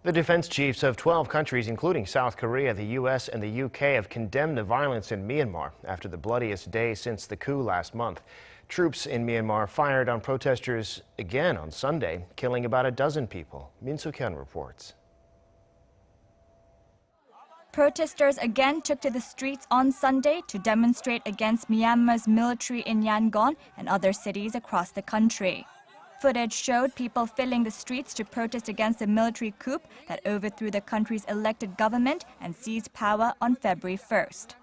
The defense chiefs of 12 countries, including South Korea, the U.S., and the U.K., have condemned the violence in Myanmar after the bloodiest day since the coup last month. Troops in Myanmar fired on protesters again on Sunday, killing about a dozen people. Suk-hyen reports. Protesters again took to the streets on Sunday to demonstrate against Myanmar's military in Yangon and other cities across the country. Footage showed people filling the streets to protest against the military coup that overthrew the country's elected government and seized power on February 1st.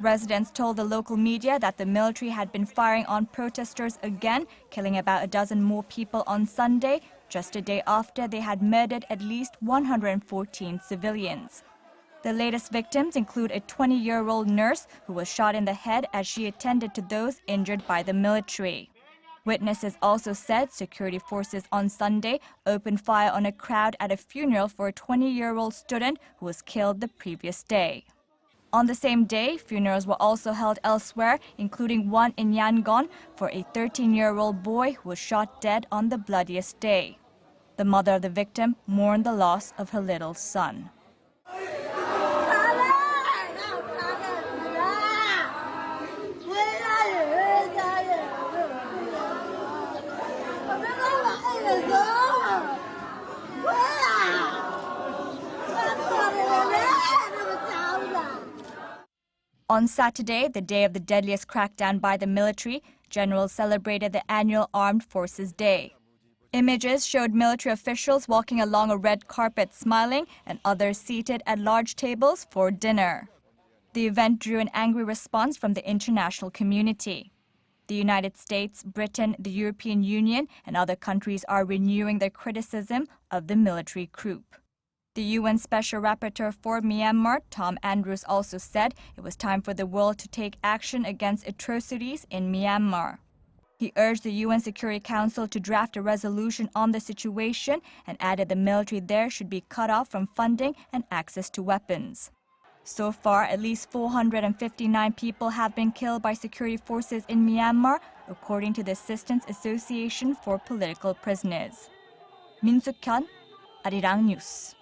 Residents told the local media that the military had been firing on protesters again, killing about a dozen more people on Sunday, just a day after they had murdered at least 114 civilians. The latest victims include a 20-year-old nurse who was shot in the head as she attended to those injured by the military. Witnesses also said security forces on Sunday opened fire on a crowd at a funeral for a 20-year-old student who was killed the previous day. On the same day, funerals were also held elsewhere, including one in Yangon for a 13-year-old boy who was shot dead on the bloodiest day. The mother of the victim mourned the loss of her little son. On Saturday, the day of the deadliest crackdown by the military, generals celebrated the annual Armed Forces Day. Images showed military officials walking along a red carpet smiling and others seated at large tables for dinner. The event drew an angry response from the international community. The United States, Britain, the European Union, and other countries are renewing their criticism of the military coup. The UN Special Rapporteur for Myanmar, Tom Andrews, also said it was time for the world to take action against atrocities in Myanmar. He urged the UN Security Council to draft a resolution on the situation and added the military there should be cut off from funding and access to weapons. So far, at least 459 people have been killed by security forces in Myanmar, according to the Assistance Association for Political Prisoners. Suk-hyen, Arirang News.